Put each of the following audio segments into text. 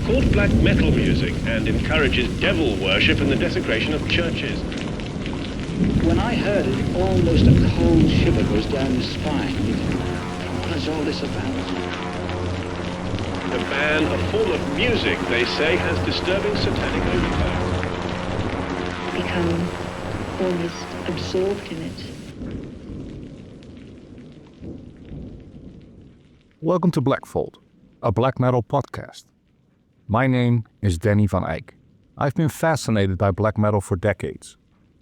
called black metal music and encourages devil worship and the desecration of churches. When I heard it, almost a cold shiver goes down your spine. What is all this about? The ban, a form of music, they say, has disturbing satanic overtones. Become almost absorbed in it. Welcome to Blackfold, a black metal podcast. My name is Danny van Eyck. I've been fascinated by black metal for decades.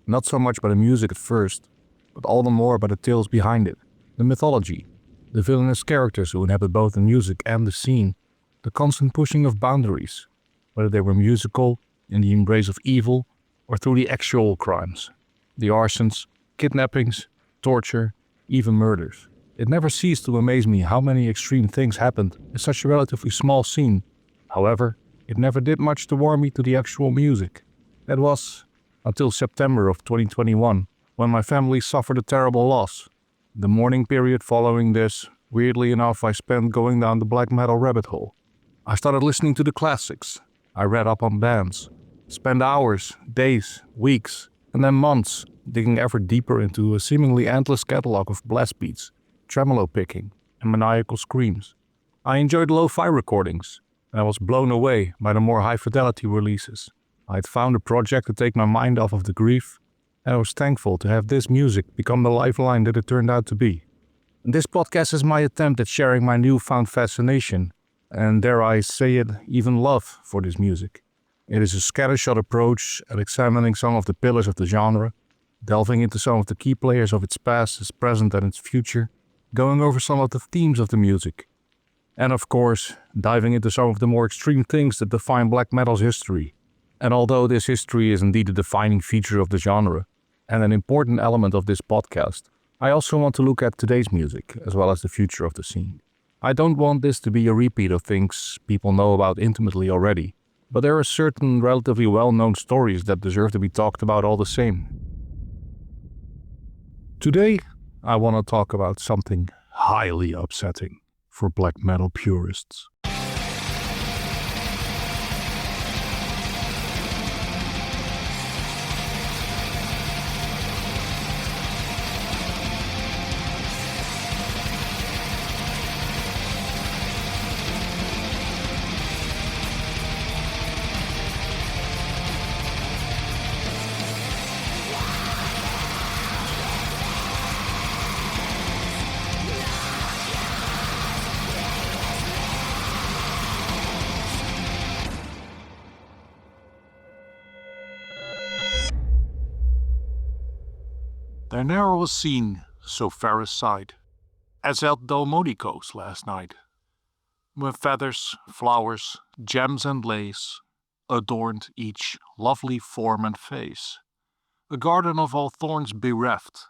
Not so much by the music at first, but all the more by the tales behind it, the mythology, the villainous characters who inhabit both the music and the scene, the constant pushing of boundaries, whether they were musical, in the embrace of evil, or through the actual crimes, the arsons, kidnappings, torture, even murders. It never ceased to amaze me how many extreme things happened in such a relatively small scene. However, it never did much to warm me to the actual music. That was until September of 2021, when my family suffered a terrible loss. The mourning period following this, weirdly enough, I spent going down the black metal rabbit hole. I started listening to the classics. I read up on bands, spent hours, days, weeks, and then months digging ever deeper into a seemingly endless catalog of blast beats, tremolo picking, and maniacal screams. I enjoyed lo-fi recordings, and I was blown away by the more high-fidelity releases. I had found a project to take my mind off of the grief, and I was thankful to have this music become the lifeline that it turned out to be. And this podcast is my attempt at sharing my newfound fascination, and dare I say it, even love for this music. It is a scattershot approach at examining some of the pillars of the genre, delving into some of the key players of its past, its present, and its future, going over some of the themes of the music, and of course, diving into some of the more extreme things that define black metal's history. And although this history is indeed a defining feature of the genre, and an important element of this podcast, I also want to look at today's music, as well as the future of the scene. I don't want this to be a repeat of things people know about intimately already, but there are certain relatively well-known stories that deserve to be talked about all the same. Today, I want to talk about something highly upsetting for black metal purists. There ne'er was seen so fair a sight as at Delmonico's last night, when feathers, flowers, gems and lace adorned each lovely form and face. A garden of all thorns bereft,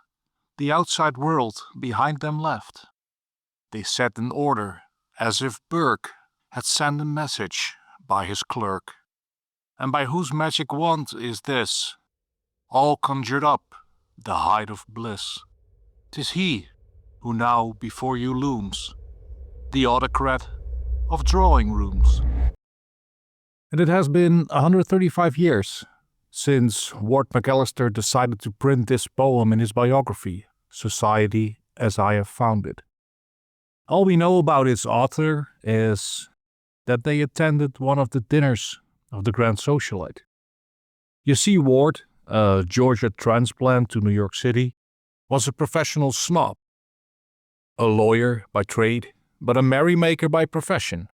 the outside world behind them left. They sat in order as if Burke had sent a message by his clerk. And by whose magic wand is this, all conjured up the height of bliss? 'Tis he who now before you looms, the autocrat of drawing rooms. And it has been 135 years since Ward McAllister decided to print this poem in his biography, Society as I Have Found It. All we know about its author is that they attended one of the dinners of the Grand Socialite. You see, Ward, a Georgia transplant to New York City, was a professional snob. A lawyer by trade, but a merrymaker by profession,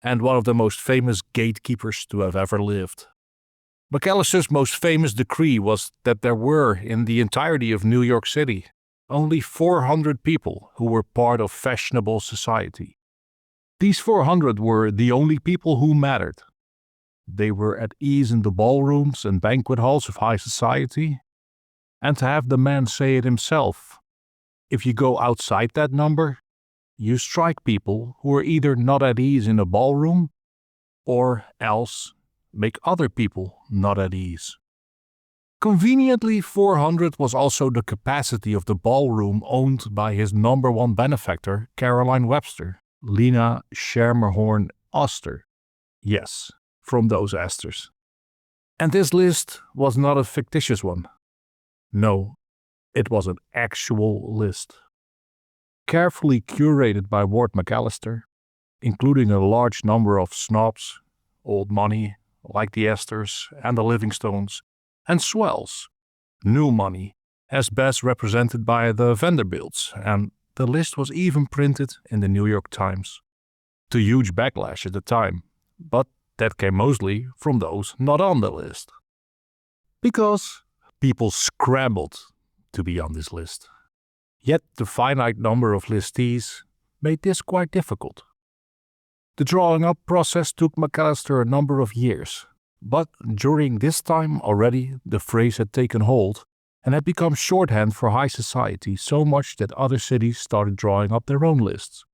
and one of the most famous gatekeepers to have ever lived. McAllister's most famous decree was that there were, in the entirety of New York City, only 400 people who were part of fashionable society. These 400 were the only people who mattered. They were at ease in the ballrooms and banquet halls of high society, and to have the man say it himself, if you go outside that number, you strike people who are either not at ease in a ballroom, or else make other people not at ease. Conveniently, 400 was also the capacity of the ballroom owned by his number one benefactor, Caroline Webster, Lena Schermerhorn Oster. Yes, from those esters. And this list was not a fictitious one. No, it was an actual list. Carefully curated by Ward McAllister, including a large number of snobs, old money, like the Esters and the Livingstones, and swells, new money, as best represented by the Vanderbilts, and the list was even printed in the New York Times. To huge backlash at the time, but that came mostly from those not on the list. Because people scrambled to be on this list. Yet the finite number of listees made this quite difficult. The drawing up process took McAllister a number of years, but during this time already the phrase had taken hold and had become shorthand for high society so much that other cities started drawing up their own lists.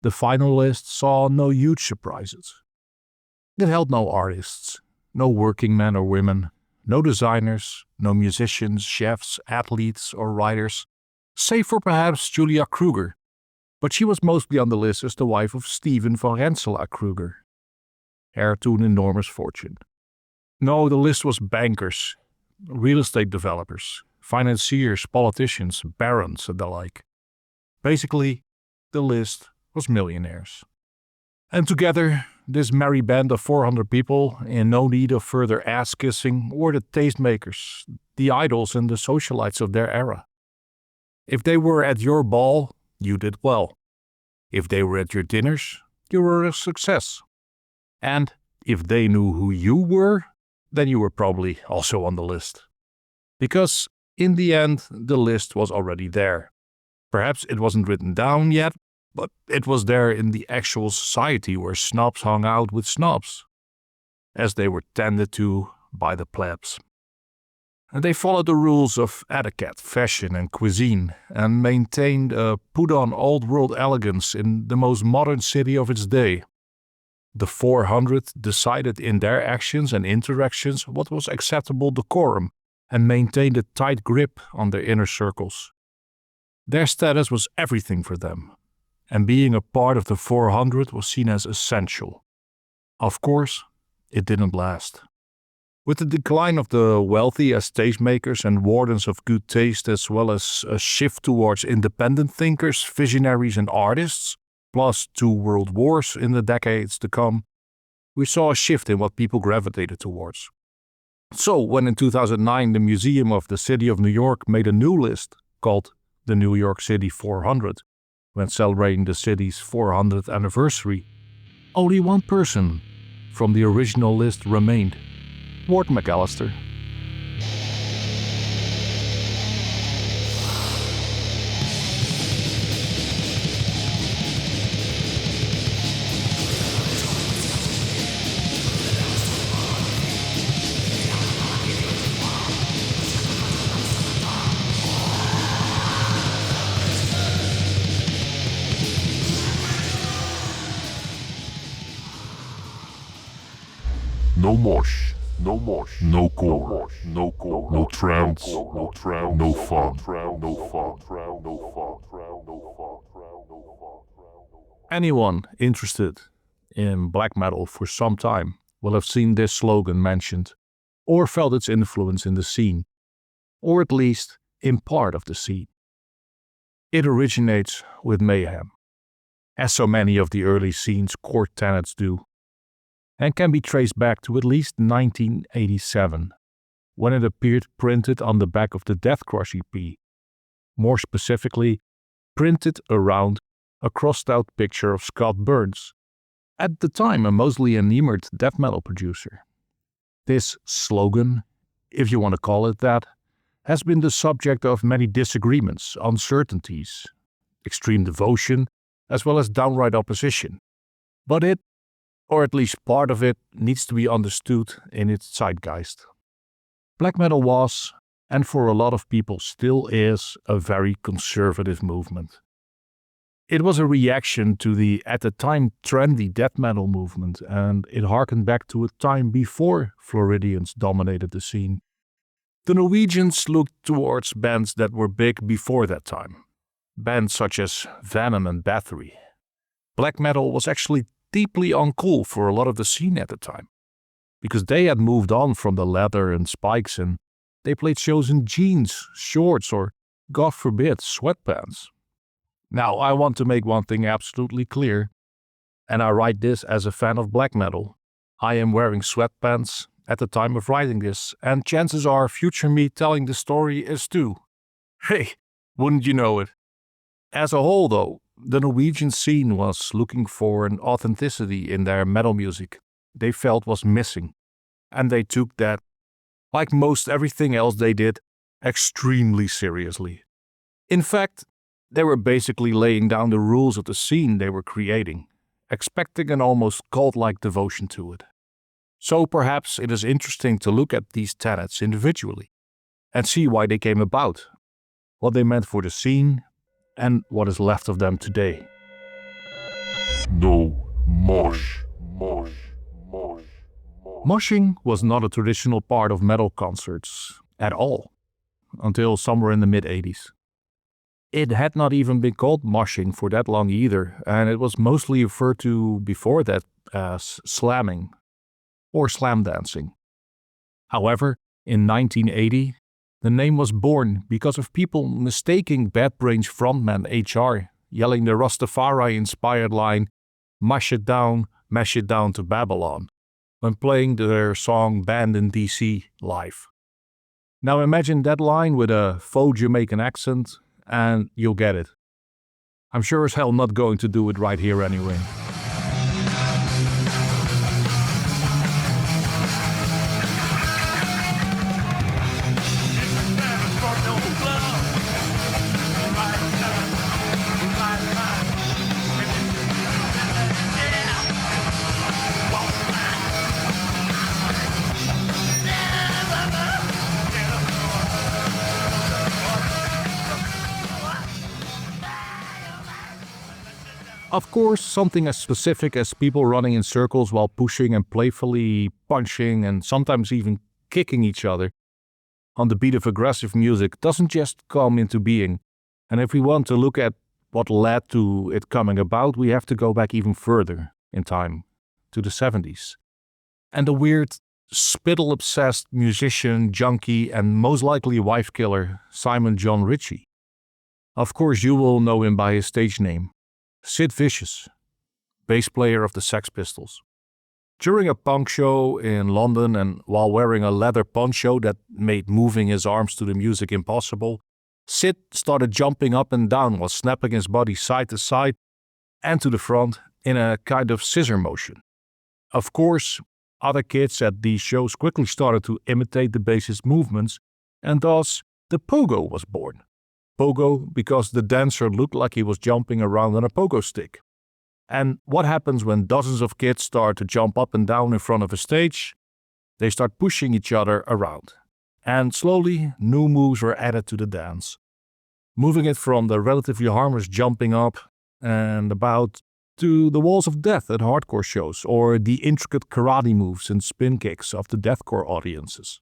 The final list saw no huge surprises. It held no artists, no working men or women, no designers, no musicians, chefs, athletes or writers, save for perhaps Julia Kruger, but she was mostly on the list as the wife of Stephen van Rensselaer Kruger, heir to an enormous fortune. No, the list was bankers, real estate developers, financiers, politicians, barons and the like. Basically, the list was millionaires. And together, this merry band of 400 people, in no need of further ass-kissing, were the tastemakers, the idols and the socialites of their era. If they were at your ball, you did well. If they were at your dinners, you were a success. And if they knew who you were, then you were probably also on the list. Because in the end, the list was already there. Perhaps it wasn't written down yet, but it was there in the actual society where snobs hung out with snobs, as they were tended to by the plebs. And they followed the rules of etiquette, fashion and cuisine, and maintained a put-on old-world elegance in the most modern city of its day. The 400 decided in their actions and interactions what was acceptable decorum and maintained a tight grip on their inner circles. Their status was everything for them, and being a part of the 400 was seen as essential. Of course, it didn't last. With the decline of the wealthy as tastemakers and wardens of good taste, as well as a shift towards independent thinkers, visionaries and artists, plus 2 world wars in the decades to come, we saw a shift in what people gravitated towards. So when in 2009 the Museum of the City of New York made a new list called the New York City 400, when celebrating the city's 400th anniversary, only one person from the original list remained: Ward McAllister. No mosh, no mosh, no core, no core, no trance, no trance, no fun, no fun, no fun. Anyone interested in black metal for some time will have seen this slogan mentioned, or felt its influence in the scene, or at least in part of the scene. It originates with mayhem, as so many of the early scene's core tenets do, and can be traced back to at least 1987, when it appeared printed on the back of the Deathcrush EP, more specifically, printed around a crossed-out picture of Scott Burns, at the time a mostly enamored death metal producer. This slogan, if you want to call it that, has been the subject of many disagreements, uncertainties, extreme devotion, as well as downright opposition. But it, or at least part of it, needs to be understood in its zeitgeist. Black metal was, and for a lot of people still is, a very conservative movement. It was a reaction to the, at the time, trendy death metal movement, and it harkened back to a time before Floridians dominated the scene. The Norwegians looked towards bands that were big before that time, bands such as Venom and Bathory. Black metal was actually deeply uncool for a lot of the scene at the time, because they had moved on from the leather and spikes and they played shows in jeans, shorts, or, God forbid, sweatpants. Now, I want to make one thing absolutely clear, and I write this as a fan of black metal. I am wearing sweatpants at the time of writing this, and chances are future me telling the story is too. Hey, wouldn't you know it? As a whole, though, the Norwegian scene was looking for an authenticity in their metal music they felt was missing, and they took that, like most everything else they did, extremely seriously. In fact, they were basically laying down the rules of the scene they were creating, expecting an almost cult-like devotion to it. So perhaps it is interesting to look at these tenets individually and see why they came about, what they meant for the scene, and what is left of them today. No Mosh. Moshing was not a traditional part of metal concerts at all, until somewhere in the mid-80s. It had not even been called moshing for that long either, and it was mostly referred to before that as slamming or slam dancing. However, in 1980, the name was born because of people mistaking Bad Brains frontman HR yelling the Rastafari-inspired line, mash it down to Babylon, when playing their song Band in DC live. Now imagine that line with a faux Jamaican accent, and you'll get it. I'm sure as hell not going to do it right here anyway. Of course, something as specific as people running in circles while pushing and playfully punching and sometimes even kicking each other on the beat of aggressive music doesn't just come into being. And if we want to look at what led to it coming about, we have to go back even further in time, to the 70s. And the weird, spittle-obsessed musician, junkie, and most likely wife killer, Simon John Ritchie. Of course, you will know him by his stage name, Sid Vicious, bass player of the Sex Pistols. During a punk show in London and while wearing a leather poncho that made moving his arms to the music impossible, Sid started jumping up and down while snapping his body side to side and to the front in a kind of scissor motion. Of course, other kids at these shows quickly started to imitate the bassist's movements, and thus the pogo was born. Pogo because the dancer looked like he was jumping around on a pogo stick. And what happens when dozens of kids start to jump up and down in front of a stage? They start pushing each other around. And slowly, new moves were added to the dance, moving it from the relatively harmless jumping up and about to the walls of death at hardcore shows or the intricate karate moves and spin kicks of the deathcore audiences.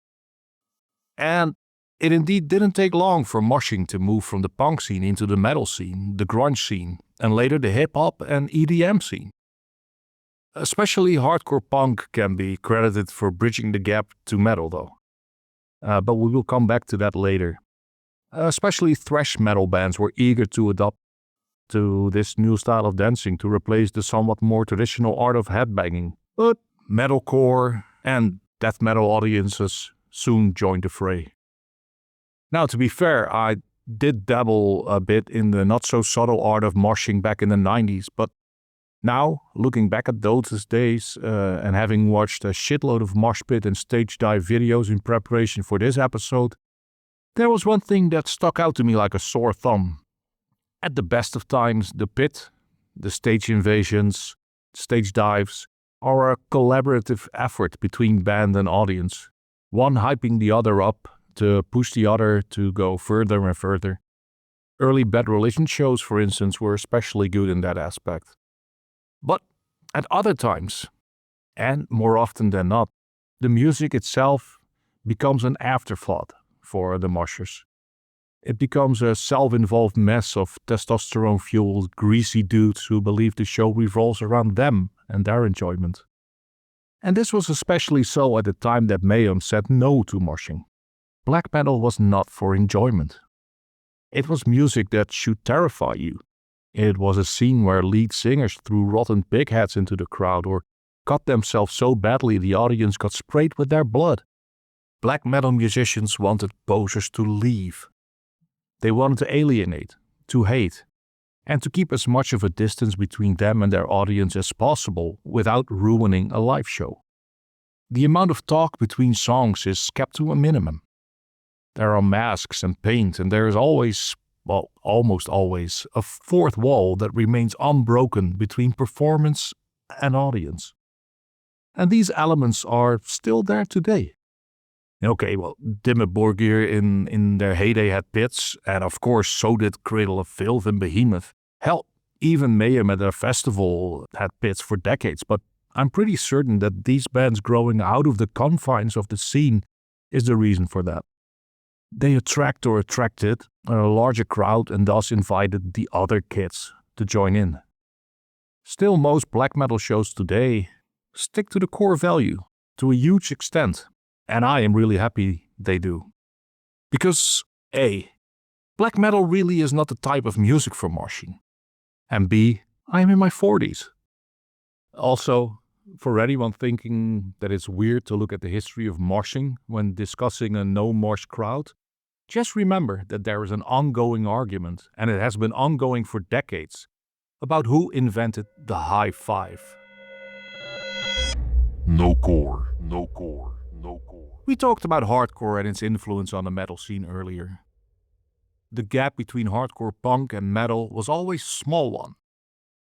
And it indeed didn't take long for moshing to move from the punk scene into the metal scene, the grunge scene, and later the hip-hop and EDM scene. Especially hardcore punk can be credited for bridging the gap to metal though. But we will come back to that later. Especially thrash metal bands were eager to adopt to this new style of dancing to replace the somewhat more traditional art of headbanging. But metalcore and death metal audiences soon joined the fray. Now, to be fair, I did dabble a bit in the not-so-subtle art of moshing back in the 90s, but now, looking back at those days and having watched a shitload of mosh pit and stage dive videos in preparation for this episode, there was one thing that stuck out to me like a sore thumb. At the best of times, the pit, the stage invasions, stage dives, are a collaborative effort between band and audience, one hyping the other up to push the other to go further and further. Early Bad Religion shows, for instance, were especially good in that aspect. But at other times, and more often than not, the music itself becomes an afterthought for the moshers. It becomes a self-involved mess of testosterone-fueled, greasy dudes who believe the show revolves around them and their enjoyment. And this was especially so at the time that Mayhem said no to moshing. Black metal was not for enjoyment. It was music that should terrify you. It was a scene where lead singers threw rotten pig heads into the crowd or cut themselves so badly the audience got sprayed with their blood. Black metal musicians wanted posers to leave. They wanted to alienate, to hate, and to keep as much of a distance between them and their audience as possible without ruining a live show. The amount of talk between songs is kept to a minimum. There are masks and paint, and there is always, well, almost always, a fourth wall that remains unbroken between performance and audience. And these elements are still there today. Okay, well, Dimmu Borgir in their heyday had pits, and of course so did Cradle of Filth and Behemoth. Hell, even Mayhem at their festival had pits for decades, but I'm pretty certain that these bands growing out of the confines of the scene is the reason for that. They attracted a larger crowd and thus invited the other kids to join in. Still, most black metal shows today stick to the core value to a huge extent, and I am really happy they do. Because A, black metal really is not the type of music for moshing, and B, I am in my 40s. Also, for anyone thinking that it's weird to look at the history of moshing when discussing a no mosh crowd, just remember that there is an ongoing argument, and it has been ongoing for decades, about who invented the high five. No core, no core, no core. We talked about hardcore and its influence on the metal scene earlier. The gap between hardcore punk and metal was always a small one,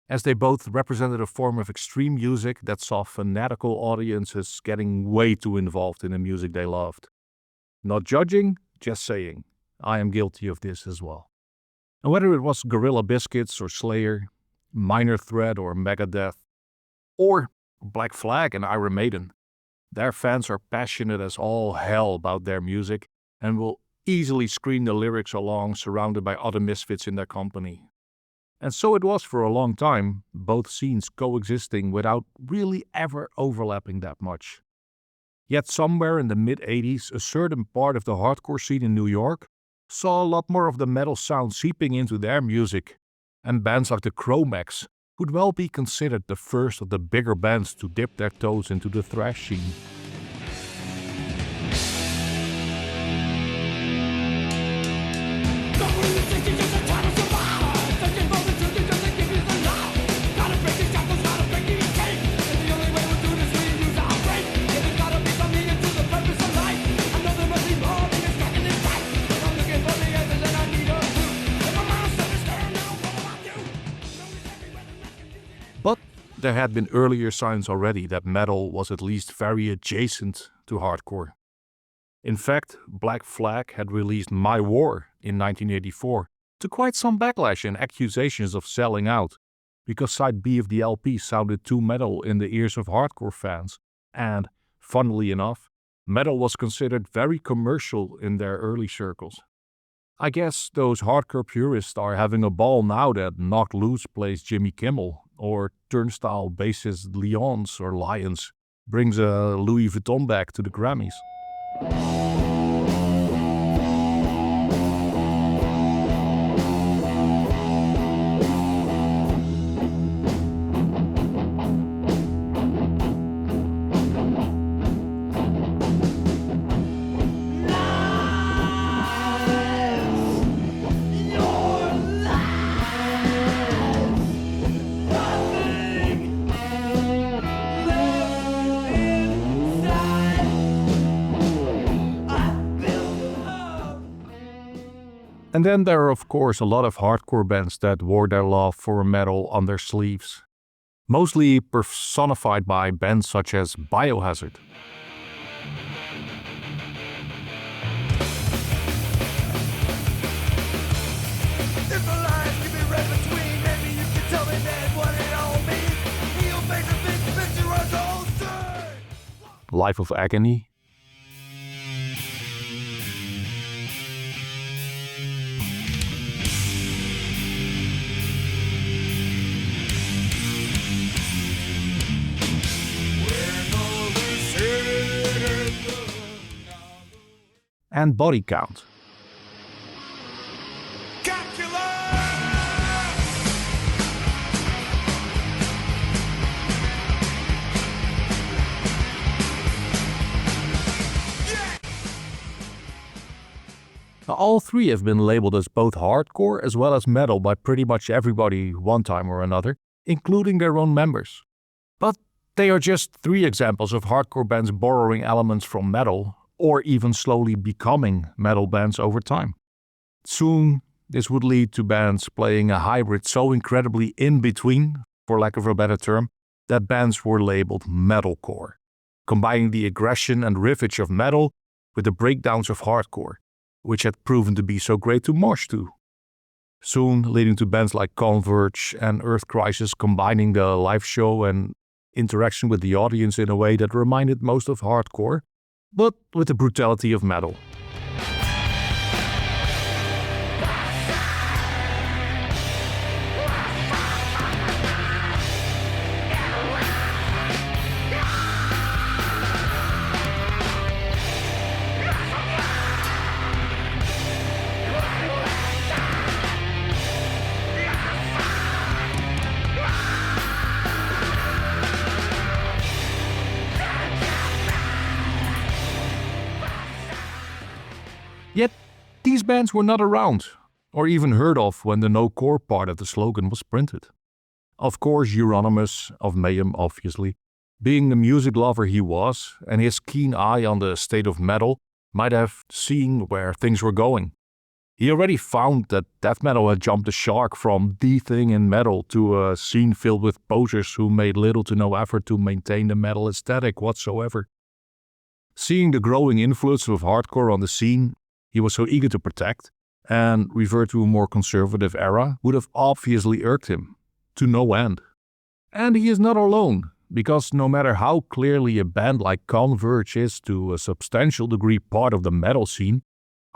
as they both represented a form of extreme music that saw fanatical audiences getting way too involved in the music they loved. Not judging, just saying, I am guilty of this as well. And whether it was Gorilla Biscuits or Slayer, Minor Threat or Megadeth, or Black Flag and Iron Maiden, their fans are passionate as all hell about their music and will easily scream the lyrics along surrounded by other misfits in their company. And so it was for a long time, both scenes coexisting without really ever overlapping that much. Yet somewhere in the mid-80s, a certain part of the hardcore scene in New York saw a lot more of the metal sound seeping into their music, and bands like the Cro-Mags would well be considered the first of the bigger bands to dip their toes into the thrash scene. But there had been earlier signs already that metal was at least very adjacent to hardcore. In fact, Black Flag had released My War in 1984 to quite some backlash and accusations of selling out, because side B of the LP sounded too metal in the ears of hardcore fans, and, funnily enough, metal was considered very commercial in their early circles. I guess those hardcore purists are having a ball now that Knocked Loose plays Jimmy Kimmel, or Turnstile bassist Lions brings a Louis Vuitton bag to the Grammys. And then there are of course a lot of hardcore bands that wore their love for metal on their sleeves, mostly personified by bands such as Biohazard. If the lines can be read between, maybe you can tell me then what it all means. He'll make a big picture of the whole thing. Life of Agony. and body count. All three have been labeled as both hardcore as well as metal by pretty much everybody one time or another, including their own members. But they are just three examples of hardcore bands borrowing elements from metal, or even slowly becoming metal bands over time. Soon, this would lead to bands playing a hybrid so incredibly in between, for lack of a better term, that bands were labeled metalcore, combining the aggression and riffage of metal with the breakdowns of hardcore, which had proven to be so great to mosh to. Soon leading to bands like Converge and Earth Crisis combining the live show and interaction with the audience in a way that reminded most of hardcore, but with the brutality of metal. Yet, these bands were not around, or even heard of when the no-core part of the slogan was printed. Of course, Euronymous, of Mayhem obviously, being the music lover he was, and his keen eye on the state of metal, might have seen where things were going. He already found that death metal had jumped the shark from the thing in metal to a scene filled with posers who made little to no effort to maintain the metal aesthetic whatsoever. Seeing the growing influence of hardcore on the scene he was so eager to protect, and revert to a more conservative era would have obviously irked him, to no end. And he is not alone, because no matter how clearly a band like Converge is to a substantial degree part of the metal scene,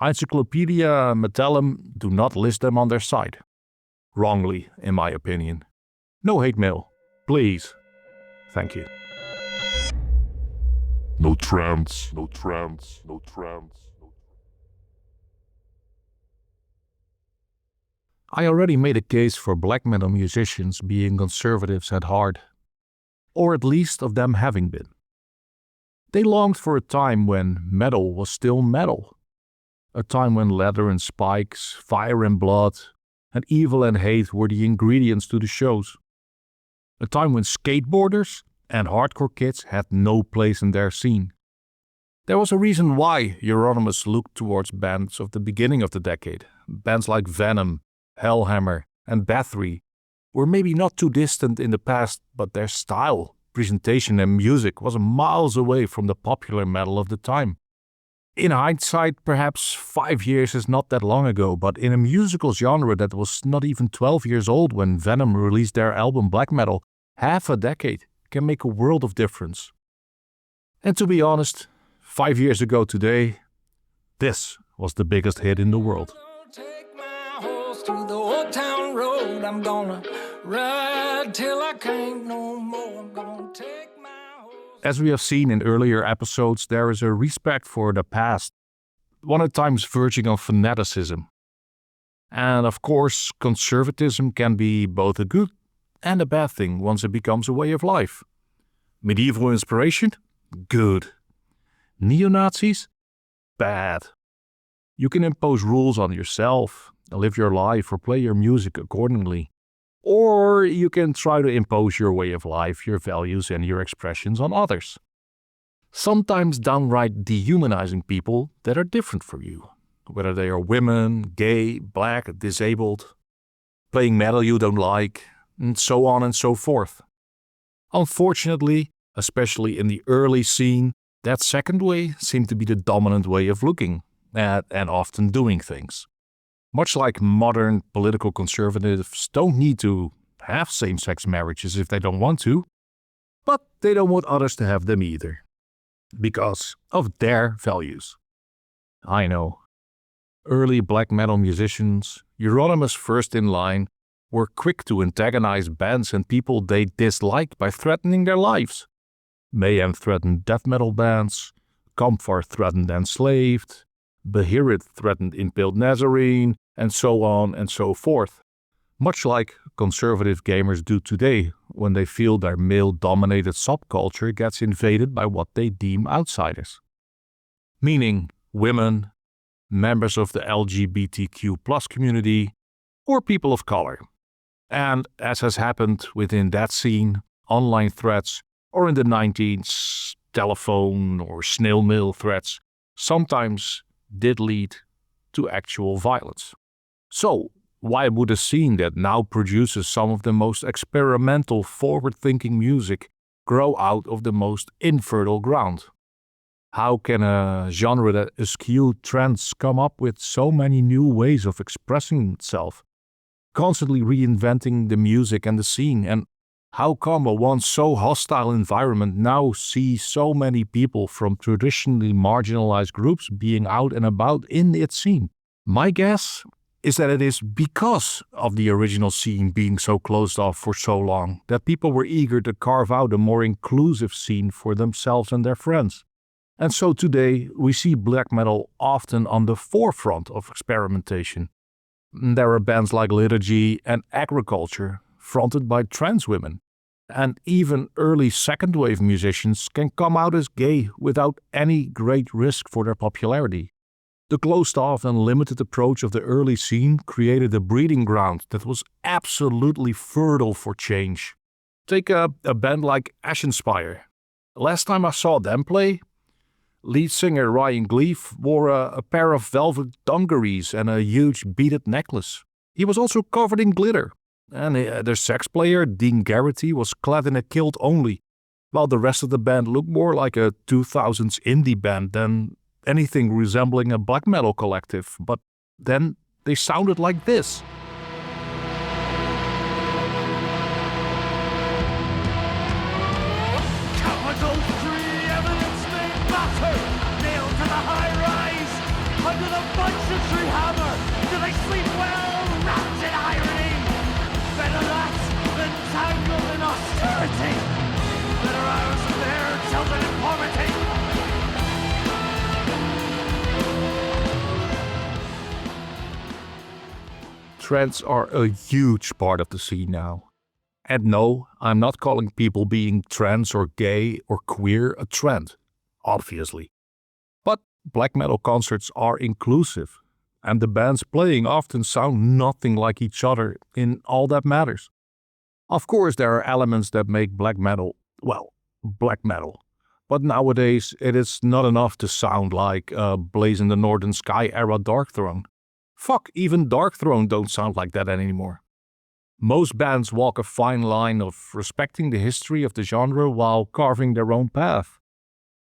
Encyclopedia Metallum do not list them on their side. Wrongly, in my opinion. No hate mail, please. Thank you. No trance, no trance, no trance. I already made a case for black metal musicians being conservatives at heart, or at least of them having been. They longed for a time when metal was still metal, a time when leather and spikes, fire and blood, and evil and hate were the ingredients to the shows, a time when skateboarders and hardcore kids had no place in their scene. There was a reason why Euronymous looked towards bands of the beginning of the decade, bands like Venom, Hellhammer, and Bathory were maybe not too distant in the past, but their style, presentation, and music was miles away from the popular metal of the time. In hindsight, perhaps 5 years is not that long ago, but in a musical genre that was not even 12 years old when Venom released their album Black Metal, half a decade can make a world of difference. And to be honest, 5 years ago today, this was the biggest hit in the world. Through the old town road, I'm gonna ride till I can't no more. I'm gonna take my horse. As we have seen in earlier episodes, there is a respect for the past, one at times verging on fanaticism. And of course, conservatism can be both a good and a bad thing once it becomes a way of life. Medieval inspiration? Good. Neo-Nazis? Bad. You can impose rules on yourself, live your life or play your music accordingly. Or you can try to impose your way of life, your values and your expressions on others. Sometimes downright dehumanizing people that are different from you, whether they are women, gay, black, disabled, playing metal you don't like, and so on and so forth. Unfortunately, especially in the early scene, that second way seemed to be the dominant way of looking at and often doing things. Much like modern political conservatives don't need to have same-sex marriages if they don't want to, but they don't want others to have them either, because of their values. I know. Early black metal musicians, Euronymous first in line, were quick to antagonize bands and people they disliked by threatening their lives. Mayhem threatened death metal bands, Comfort threatened Enslaved, Beherit threatened impaled Nazarene, and so on and so forth. Much like conservative gamers do today when they feel their male-dominated subculture gets invaded by what they deem outsiders. Meaning women, members of the LGBTQ+ community, or people of color. And as has happened within that scene, online threats, or in the 19s, telephone or snail mail threats, sometimes did lead to actual violence. So, why would a scene that now produces some of the most experimental, forward-thinking music grow out of the most infertile ground? How can a genre that eschewed trends come up with so many new ways of expressing itself, constantly reinventing the music and the scene? And how come a once so hostile environment now sees so many people from traditionally marginalized groups being out and about in its scene? My guess is that it is because of the original scene being so closed off for so long that people were eager to carve out a more inclusive scene for themselves and their friends. And so today we see black metal often on the forefront of experimentation. There are bands like Liturgy and Agriculture, fronted by trans women. And even early second wave musicians can come out as gay without any great risk for their popularity. The closed-off and limited approach of the early scene created a breeding ground that was absolutely fertile for change. Take a band like Ashenspire. Last time I saw them play, lead singer Ryan Gleave wore a pair of velvet dungarees and a huge beaded necklace. He was also covered in glitter. And their sax player, Dean Garrity, was clad in a kilt only, while the rest of the band looked more like a 2000s indie band than anything resembling a black metal collective. But then they sounded like this. Capital 3 evidence may matter. Nailed to the high rise. Under the bunch tree hammer. Do they sleep well? Wrapped in irony. Better that than tangled in austerity. Better hours of their children in poverty. Trends are a huge part of the scene now. And no, I'm not calling people being trans or gay or queer a trend, obviously. But black metal concerts are inclusive, and the bands playing often sound nothing like each other in all that matters. Of course, there are elements that make black metal, well, black metal. But nowadays, it is not enough to sound like Blaze in the Northern Sky era Darkthrone. Fuck, even Darkthrone don't sound like that anymore. Most bands walk a fine line of respecting the history of the genre while carving their own path.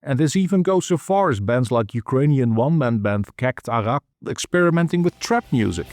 And this even goes so far as bands like Ukrainian one-man band Kekt Arak experimenting with trap music.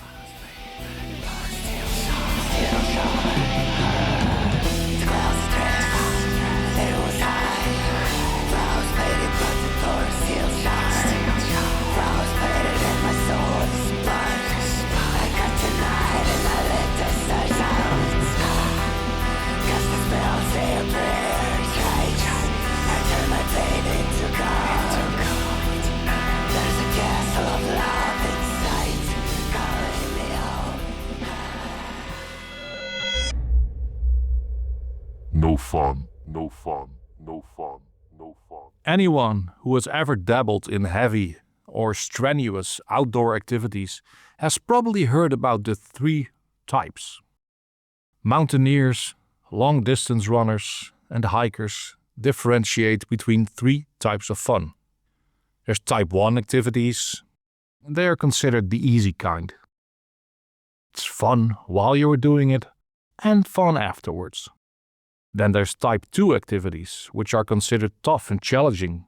No fun, no fun, no fun, no fun. Anyone who has ever dabbled in heavy or strenuous outdoor activities has probably heard about the three types. Mountaineers, long-distance runners, and hikers differentiate between three types of fun. There's type 1 activities, and they are considered the easy kind. It's fun while you're doing it, and fun afterwards. Then there's type 2 activities, which are considered tough and challenging,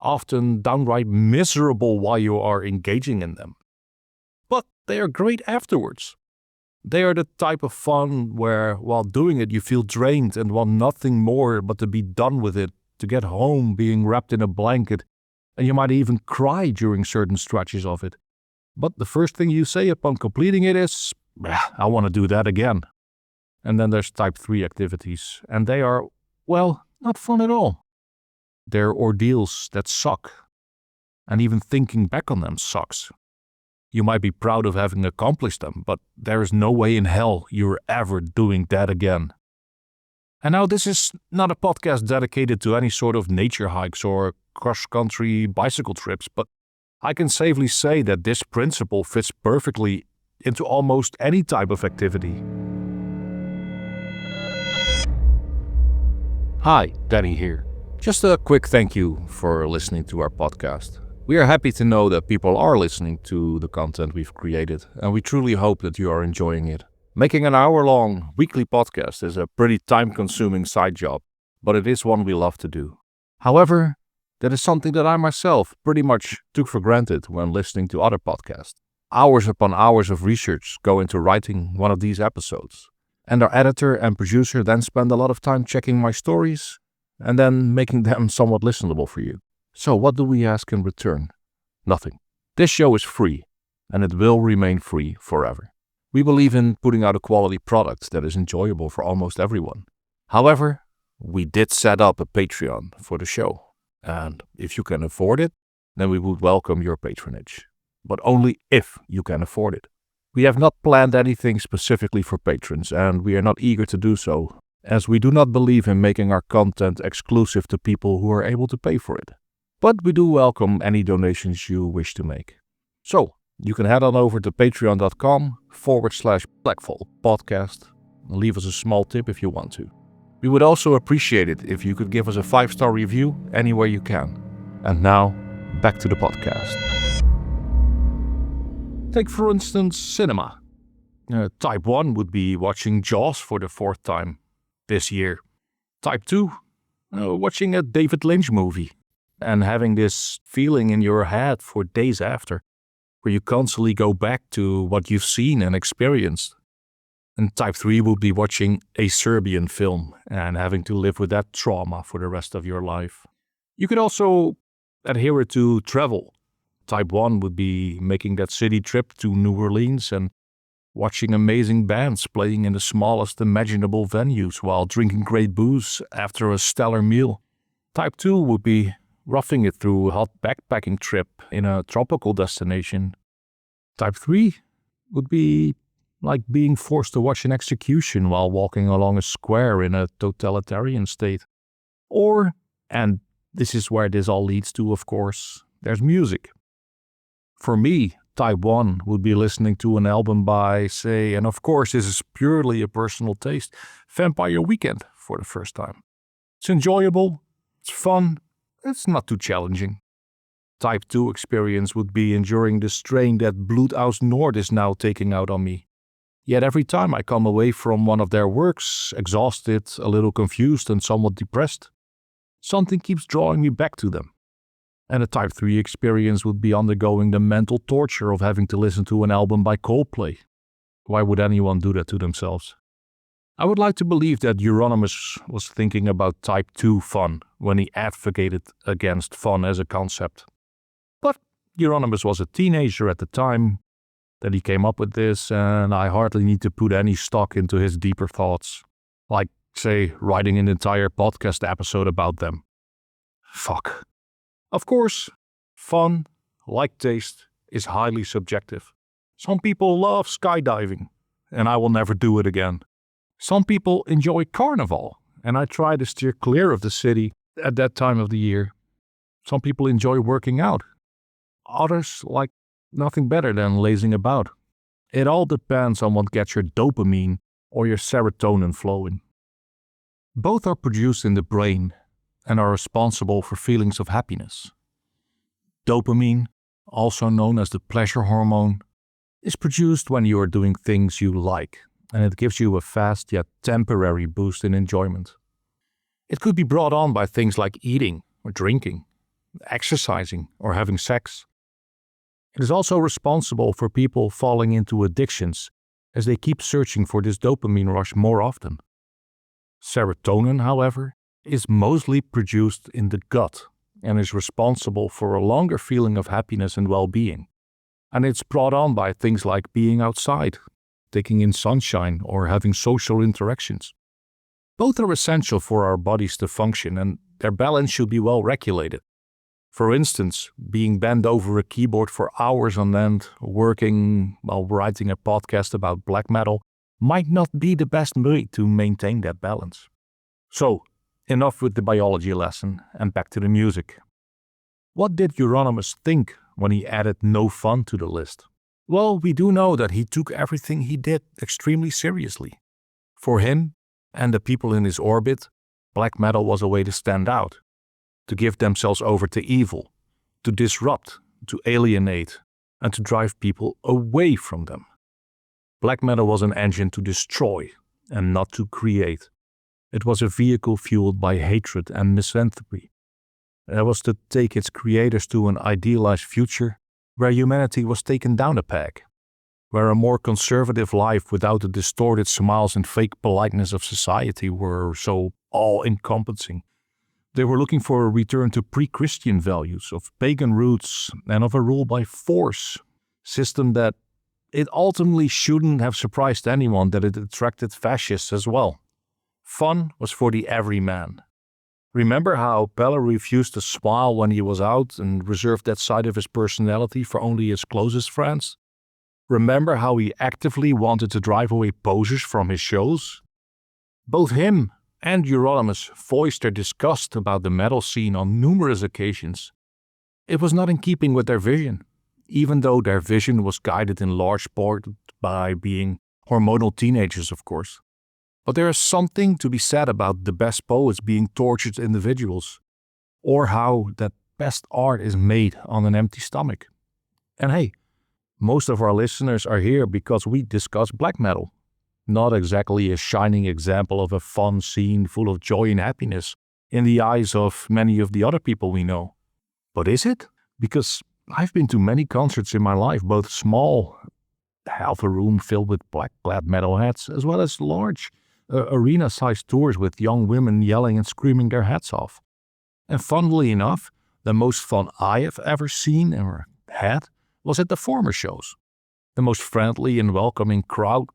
often downright miserable while you are engaging in them. But they are great afterwards. They are the type of fun where, while doing it, you feel drained and want nothing more but to be done with it, to get home being wrapped in a blanket, and you might even cry during certain stretches of it. But the first thing you say upon completing it is, I want to do that again. And then there's type 3 activities, and they are, well, not fun at all. They're ordeals that suck. and even thinking back on them sucks. You might be proud of having accomplished them, but there is no way in hell you're ever doing that again. And now this is not a podcast dedicated to any sort of nature hikes or cross-country bicycle trips, but I can safely say that this principle fits perfectly into almost any type of activity. Hi, Danny here. Just a quick thank you for listening to our podcast. We are happy to know that people are listening to the content we've created, and we truly hope that you are enjoying it. Making an hour-long weekly podcast is a pretty time-consuming side job, but it is one we love to do. However, that is something that I myself pretty much took for granted when listening to other podcasts. Hours upon hours of research go into writing one of these episodes, and our editor and producer then spend a lot of time checking my stories and then making them somewhat listenable for you. So what do we ask in return? Nothing. This show is free, and it will remain free forever. We believe in putting out a quality product that is enjoyable for almost everyone. However, we did set up a Patreon for the show, and if you can afford it, then we would welcome your patronage. But only if you can afford it. We have not planned anything specifically for patrons, and we are not eager to do so, as we do not believe in making our content exclusive to people who are able to pay for it. But we do welcome any donations you wish to make. So, you can head on over to patreon.com/blackfoldpodcast and leave us a small tip if you want to. We would also appreciate it if you could give us a 5-star review anywhere you can. And now, back to the podcast. Take for instance cinema. Type 1 would be watching Jaws for the 4th time this year. Type 2, watching a David Lynch movie and having this feeling in your head for days after, where you constantly go back to what you've seen and experienced. And type 3 would be watching a Serbian film and having to live with that trauma for the rest of your life. You could also adhere to travel. Type 1 would be making that city trip to New Orleans and watching amazing bands playing in the smallest imaginable venues while drinking great booze after a stellar meal. Type 2 would be roughing it through a hot backpacking trip in a tropical destination. Type 3 would be like being forced to watch an execution while walking along a square in a totalitarian state. Or, and this is where this all leads to, of course, there's music. For me, type 1 would be listening to an album by, say, and of course this is purely a personal taste, Vampire Weekend for the first time. It's enjoyable, it's fun, it's not too challenging. Type 2 experience would be enduring the strain that Bloed aus Noord is now taking out on me. Yet every time I come away from one of their works, exhausted, a little confused and somewhat depressed, something keeps drawing me back to them. And a Type 3 experience would be undergoing the mental torture of having to listen to an album by Coldplay. Why would anyone do that to themselves? I would like to believe that Euronymous was thinking about Type 2 fun when he advocated against fun as a concept. But Euronymous was a teenager at the time that he came up with this, and I hardly need to put any stock into his deeper thoughts, like, say, writing an entire podcast episode about them. Fuck. Of course, fun, like taste, is highly subjective. Some people love skydiving, and I will never do it again. Some people enjoy carnival, and I try to steer clear of the city at that time of the year. Some people enjoy working out. Others like nothing better than lazing about. It all depends on what gets your dopamine or your serotonin flowing. Both are produced in the brain and are responsible for feelings of happiness. Dopamine, also known as the pleasure hormone, is produced when you are doing things you like, and it gives you a fast yet temporary boost in enjoyment. It could be brought on by things like eating or drinking, exercising or having sex. It is also responsible for people falling into addictions as they keep searching for this dopamine rush more often. Serotonin, however, is mostly produced in the gut and is responsible for a longer feeling of happiness and well-being. And it's brought on by things like being outside, taking in sunshine, or having social interactions. Both are essential for our bodies to function, and their balance should be well regulated. For instance, being bent over a keyboard for hours on end, working while writing a podcast about black metal, might not be the best way to maintain that balance. So, enough with the biology lesson and back to the music. What did Euronymous think when he added No Fun to the list? Well, we do know that he took everything he did extremely seriously. For him and the people in his orbit, black metal was a way to stand out, to give themselves over to evil, to disrupt, to alienate, and to drive people away from them. Black metal was an engine to destroy and not to create. It was a vehicle fueled by hatred and misanthropy. It was to take its creators to an idealized future where humanity was taken down a peg, where a more conservative life without the distorted smiles and fake politeness of society were so all-encompassing. They were looking for a return to pre-Christian values of pagan roots and of a rule by force system that it ultimately shouldn't have surprised anyone that it attracted fascists as well. Fun was for the everyman. Remember how Pelle refused to smile when he was out and reserved that side of his personality for only his closest friends? Remember how he actively wanted to drive away posers from his shows? Both him and Euronymous voiced their disgust about the metal scene on numerous occasions. It was not in keeping with their vision, even though their vision was guided in large part by being hormonal teenagers, of course. But there is something to be said about the best poets being tortured individuals, or how that best art is made on an empty stomach. And hey, most of our listeners are here because we discuss black metal. Not exactly a shining example of a fun scene full of joy and happiness in the eyes of many of the other people we know. But is it? Because I've been to many concerts in my life, both small, half a room filled with black metalheads, as well as large, arena-sized tours with young women yelling and screaming their heads off. And funnily enough, the most fun I have ever seen or had was at the former shows. The most friendly and welcoming crowds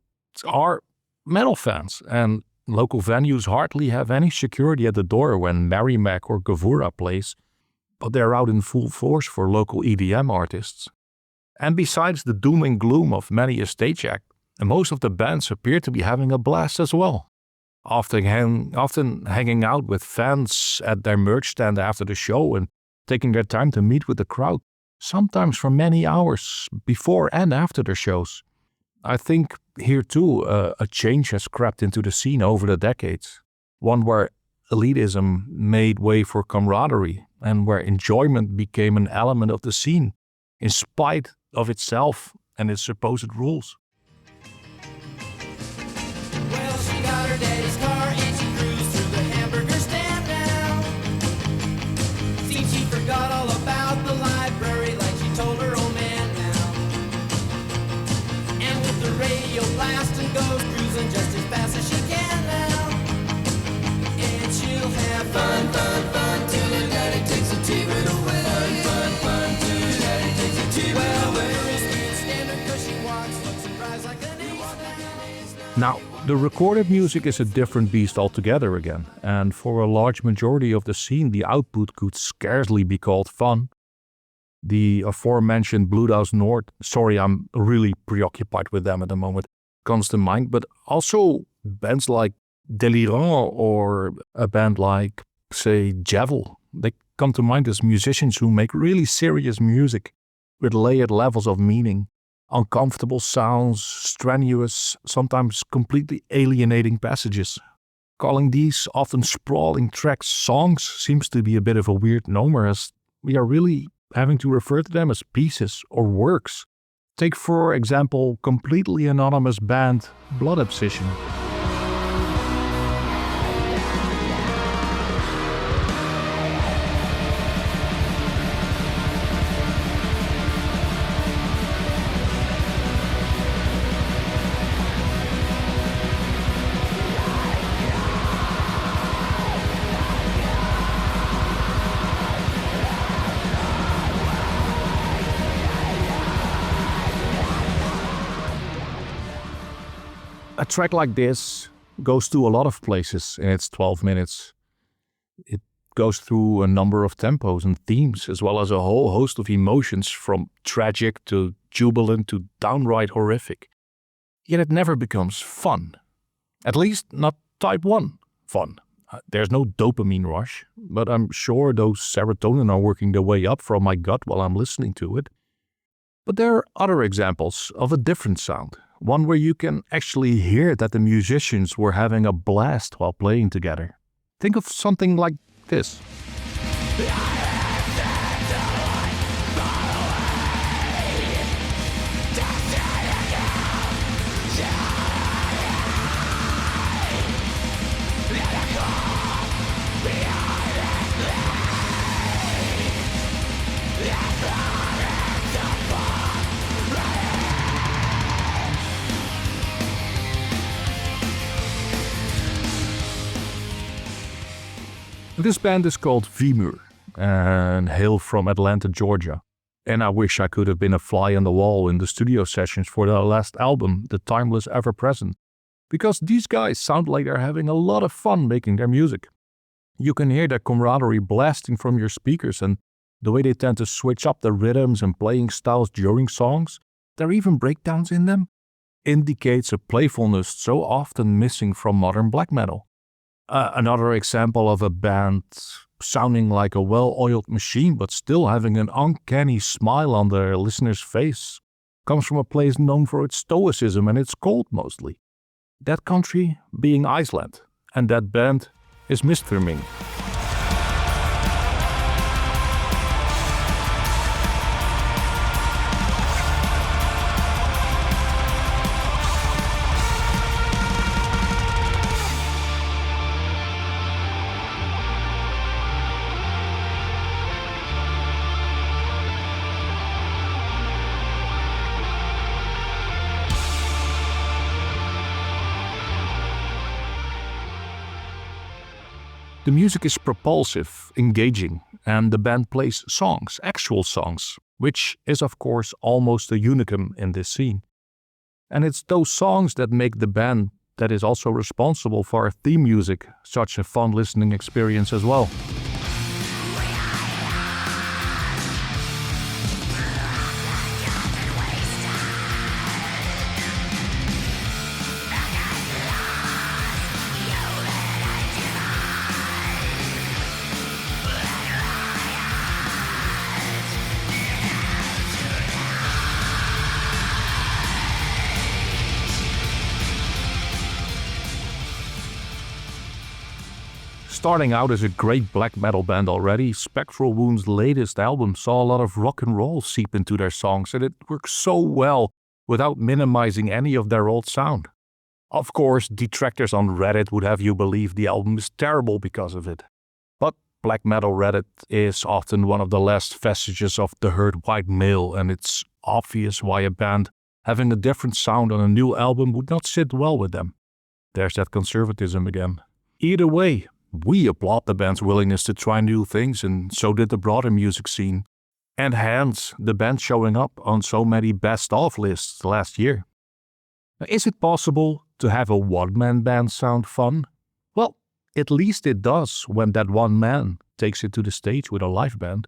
are metal fans, and local venues hardly have any security at the door when Merrimack or Gavura plays, but they're out in full force for local EDM artists. And besides the doom and gloom of many a stage act, most of the bands appear to be having a blast as well. Often hanging out with fans at their merch stand after the show and taking their time to meet with the crowd, sometimes for many hours before and after their shows. I think here too a change has crept into the scene over the decades, one where elitism made way for camaraderie and where enjoyment became an element of the scene, in spite of itself and its supposed rules. Well, she got her daddy's car and she cruised through the hamburger stand now. Seems she forgot all about the library like she told her old man now. And with the radio blasting goes cruising just as fast as she can now. And she'll have fun, fun, fun till her daddy takes the T-bird away. Fun, fun, fun till her daddy takes the T-bird away. Now, the recorded music is a different beast altogether again, and for a large majority of the scene, the output could scarcely be called fun. The aforementioned Bloodhouse North, sorry, I'm really preoccupied with them at the moment, comes to mind, but also bands like Delirant or a band like, say, Javel. They come to mind as musicians who make really serious music with layered levels of meaning. Uncomfortable sounds, strenuous, sometimes completely alienating passages. Calling these often sprawling tracks songs seems to be a bit of a weird nomer, as we are really having to refer to them as pieces or works. Take, for example, completely anonymous band Blood Obsession. A track like this goes to a lot of places in its 12 minutes. It goes through a number of tempos and themes, as well as a whole host of emotions from tragic to jubilant to downright horrific. Yet it never becomes fun. At least not type 1 fun. There's no dopamine rush, but I'm sure those serotonin are working their way up from my gut while I'm listening to it. But there are other examples of a different sound, one where you can actually hear that the musicians were having a blast while playing together. Think of something like this. This band is called Vemur and hail from Atlanta, Georgia. And I wish I could have been a fly on the wall in the studio sessions for their last album, The Timeless Ever Present, because these guys sound like they're having a lot of fun making their music. You can hear their camaraderie blasting from your speakers, and the way they tend to switch up the rhythms and playing styles during songs, there are even breakdowns in them, indicates a playfulness so often missing from modern black metal. Another example of a band sounding like a well-oiled machine but still having an uncanny smile on their listener's face comes from a place known for its stoicism and its cold mostly. That country being Iceland, and that band is Mistherming. The music is propulsive, engaging, and the band plays songs, actual songs, which is of course almost a unicum in this scene. And it's those songs that make the band that is also responsible for our theme music such a fun listening experience as well. Starting out as a great black metal band already, Spectral Wound's latest album saw a lot of rock and roll seep into their songs, and it works so well without minimizing any of their old sound. Of course, detractors on Reddit would have you believe the album is terrible because of it. But black metal Reddit is often one of the last vestiges of the herd white male, and it's obvious why a band having a different sound on a new album would not sit well with them. There's that conservatism again. Either way, we applaud the band's willingness to try new things, and so did the broader music scene. And hence, the band showing up on so many best-of lists last year. Now, is it possible to have a one-man band sound fun? Well, at least it does when that one man takes it to the stage with a live band.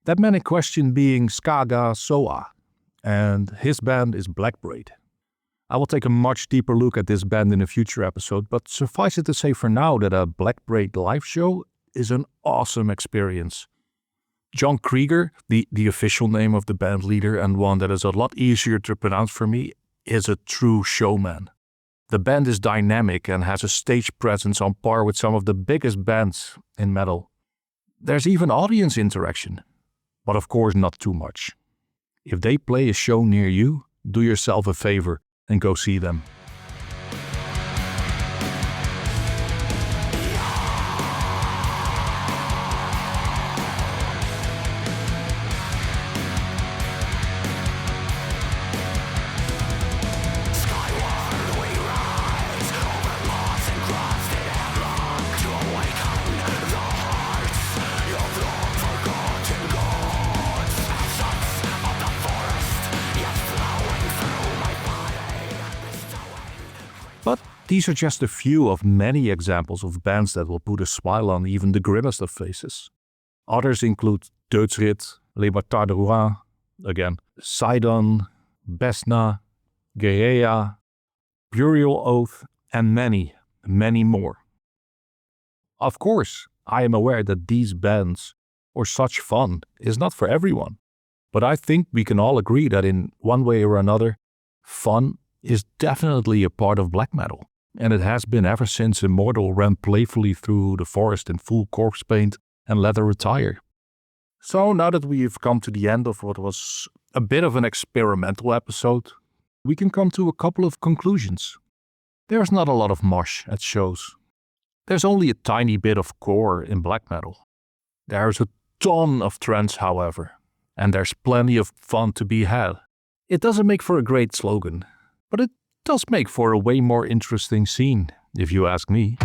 That man in question being Skaga Soa, and his band is Black Braid. I will take a much deeper look at this band in a future episode, but suffice it to say for now that a Black Braid live show is an awesome experience. John Krieger, the official name of the band leader and one that is a lot easier to pronounce for me, is a true showman. The band is dynamic and has a stage presence on par with some of the biggest bands in metal. There's even audience interaction, but of course not too much. If they play a show near you, do yourself a favor and go see them. These are just a few of many examples of bands that will put a smile on even the grimmest of faces. Others include Doodsrit, Les Martyrs de Rouen, again, Sidon, Besna, Guerilla, Burial Oath, and many, many more. Of course, I am aware that these bands or such fun is not for everyone, but I think we can all agree that in one way or another, fun is definitely a part of black metal, and it has been ever since Immortal ran playfully through the forest in full corpse paint and leather attire. So now that we've come to the end of what was a bit of an experimental episode, we can come to a couple of conclusions. There's not a lot of mosh at shows. There's only a tiny bit of core in black metal. There's a ton of trance, however, and there's plenty of fun to be had. It doesn't make for a great slogan, but it does make for a way more interesting scene, if you ask me.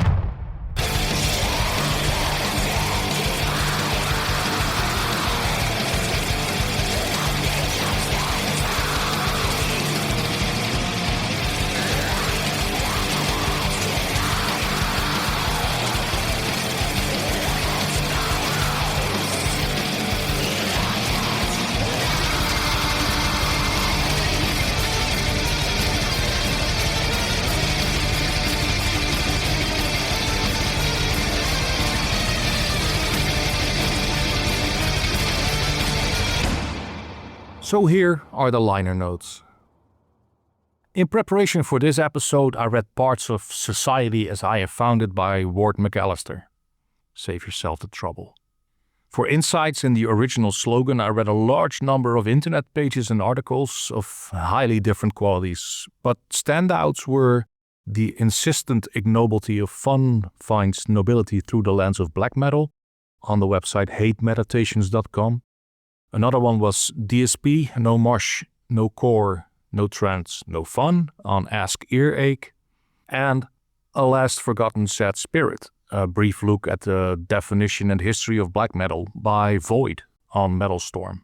So here are the liner notes. In preparation for this episode, I read parts of Society as I Have Found It by Ward McAllister. Save yourself the trouble. For insights in the original slogan, I read a large number of internet pages and articles of highly different qualities, but standouts were The Insistent Ignobility of Fun Finds Nobility Through the Lens of Black Metal on the website hatemeditations.com. Another one was DSP, No Mosh, No Core, No Trance, No Fun on Ask Earache. And A Last Forgotten Sad Spirit, a brief look at the definition and history of black metal by Void on Metal Storm.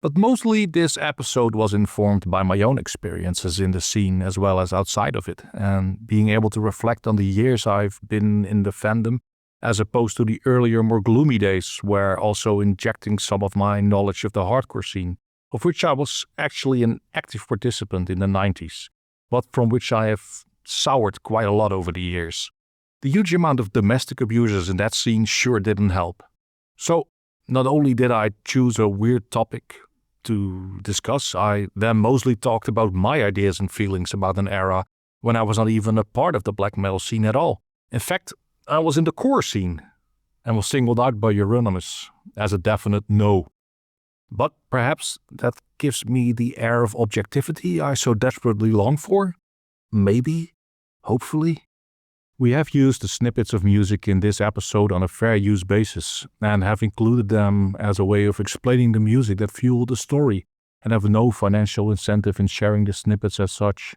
But mostly this episode was informed by my own experiences in the scene as well as outside of it, and being able to reflect on the years I've been in the fandom as opposed to the earlier, more gloomy days where also injecting some of my knowledge of the hardcore scene, of which I was actually an active participant in the 90s, but from which I have soured quite a lot over the years. The huge amount of domestic abusers in that scene sure didn't help. So, not only did I choose a weird topic to discuss, I then mostly talked about my ideas and feelings about an era when I was not even a part of the black metal scene at all. In fact, I was in the core scene and was singled out by Euronymous as a definite no. But perhaps that gives me the air of objectivity I so desperately long for? Maybe? Hopefully? We have used the snippets of music in this episode on a fair use basis and have included them as a way of explaining the music that fueled the story and have no financial incentive in sharing the snippets as such.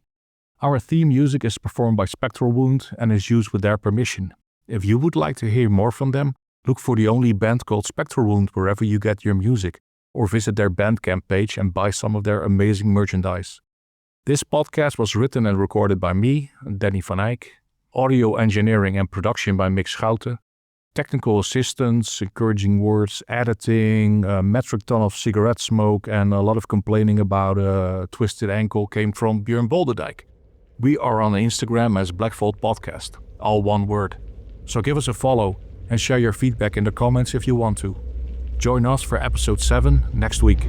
Our theme music is performed by Spectral Wound and is used with their permission. If you would like to hear more from them, look for the only band called Spectral Wound wherever you get your music, or visit their Bandcamp page and buy some of their amazing merchandise. This podcast was written and recorded by me, Danny van Eyck, audio engineering and production by Mick Schouten, technical assistance, encouraging words, editing, a metric ton of cigarette smoke, and a lot of complaining about a twisted ankle came from Björn Bolderdijk. We are on Instagram as Blackfold Podcast, all one word. So give us a follow and share your feedback in the comments if you want to. Join us for episode 7 next week.